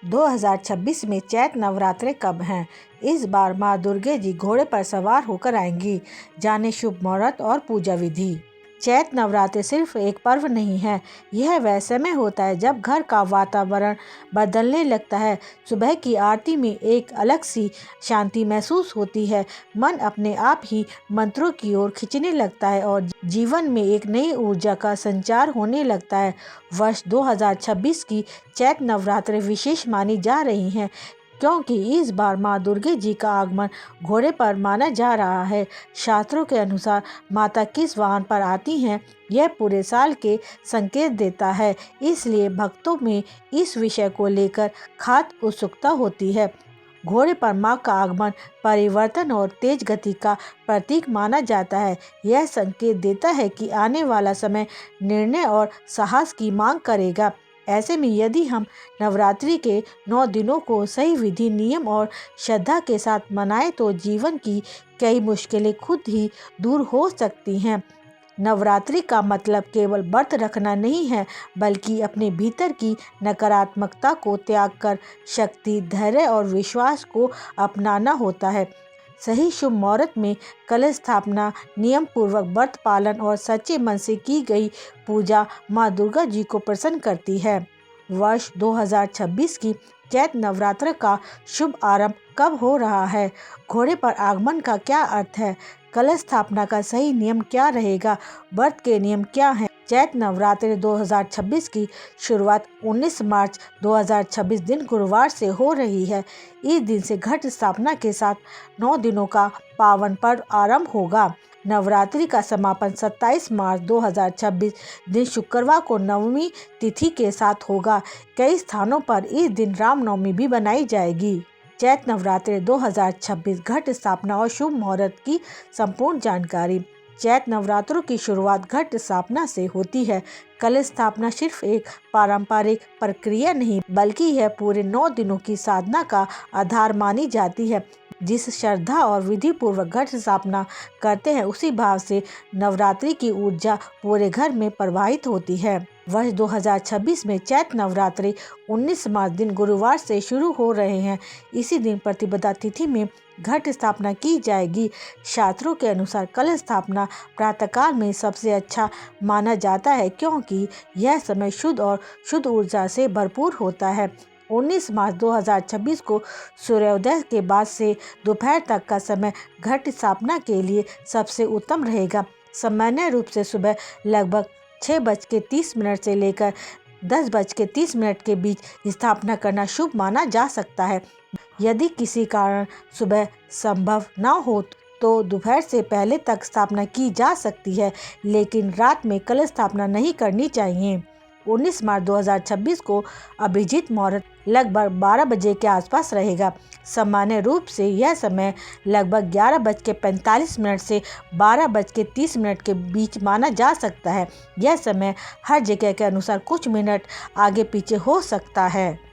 2026 में चैत्र नवरात्रे कब हैं? इस बार मां दुर्गे जी घोड़े पर सवार होकर आएंगी। जाने शुभ मुहूर्त और पूजा विधि। चैत्र नवरात्रि सिर्फ एक पर्व नहीं है, यह वह समय होता है जब घर का वातावरण बदलने लगता है। सुबह की आरती में एक अलग सी शांति महसूस होती है। मन अपने आप ही मंत्रों की ओर खींचने लगता है और जीवन में एक नई ऊर्जा का संचार होने लगता है। वर्ष 2026 की चैत्र नवरात्रि विशेष मानी जा रही हैं, क्योंकि इस बार मां दुर्गे जी का आगमन घोड़े पर माना जा रहा है। शास्त्रों के अनुसार माता किस वाहन पर आती हैं, यह पूरे साल के संकेत देता है, इसलिए भक्तों में इस विषय को लेकर खास उत्सुकता होती है। घोड़े पर मां का आगमन परिवर्तन और तेज गति का प्रतीक माना जाता है। यह संकेत देता है कि आने वाला समय निर्णय और साहस की मांग करेगा। ऐसे में यदि हम नवरात्रि के 9 दिनों को सही विधि, नियम और श्रद्धा के साथ मनाएं तो जीवन की कई मुश्किलें खुद ही दूर हो सकती हैं। नवरात्रि का मतलब केवल व्रत रखना नहीं है, बल्कि अपने भीतर की नकारात्मकता को त्याग कर शक्ति, धैर्य और विश्वास को अपनाना होता है। सही शुभ मुहूर्त में कलश स्थापना, नियम पूर्वक व्रत पालन और सच्चे मन से की गई पूजा मां दुर्गा जी को प्रसन्न करती है। वर्ष 2026 की चैत्र नवरात्र का शुभ आरंभ कब हो रहा है? घोड़े पर आगमन का क्या अर्थ है? कलश स्थापना का सही नियम क्या रहेगा? व्रत के नियम क्या हैं? चैत्र नवरात्रि 2026 की शुरुआत 19 मार्च 2026 दिन गुरुवार से हो रही है। इस दिन से घट स्थापना के साथ 9 दिनों का पावन पर्व आरंभ होगा। नवरात्रि का समापन 27 मार्च 2026 दिन शुक्रवार को नवमी तिथि के साथ होगा। कई स्थानों पर इस दिन रामनवमी भी बनाई जाएगी। चैत्र नवरात्रि 2026 घट स्थापना और शुभ मुहूर्त की संपूर्ण जानकारी। चैत्र नवरात्रों की शुरुआत घट स्थापना से होती है। कलश स्थापना सिर्फ एक पारंपरिक प्रक्रिया नहीं, बल्कि यह पूरे 9 दिनों की साधना का आधार मानी जाती है। जिस श्रद्धा और विधि पूर्वक घट स्थापना करते हैं, उसी भाव से नवरात्रि की ऊर्जा पूरे घर में प्रवाहित होती है। वर्ष 2026 में चैत्र नवरात्रि 19 मार्च दिन गुरुवार से शुरू हो रहे हैं। इसी दिन प्रतिपदा तिथि में घट स्थापना की जाएगी। शास्त्रों के अनुसार कलश स्थापना प्रातःकाल में सबसे अच्छा माना जाता है, क्योंकि यह समय शुद्ध और शुद्ध ऊर्जा से भरपूर होता है। 19 मार्च 2026 को सूर्योदय के बाद से दोपहर तक का समय घट स्थापना के लिए सबसे उत्तम रहेगा। सामान्य रूप से सुबह लगभग 6:30 से लेकर 10:30 के बीच स्थापना करना शुभ माना जा सकता है। यदि किसी कारण सुबह संभव न हो तो दोपहर से पहले तक स्थापना की जा सकती है, लेकिन रात में कलश स्थापना नहीं करनी चाहिए। 19 मार्च 2026 को अभिजीत मुहूर्त लगभग 12 बजे के आसपास रहेगा। सामान्य रूप से यह समय लगभग 11:45 से 12:30 के बीच माना जा सकता है। यह समय हर जगह के अनुसार कुछ मिनट आगे पीछे हो सकता है।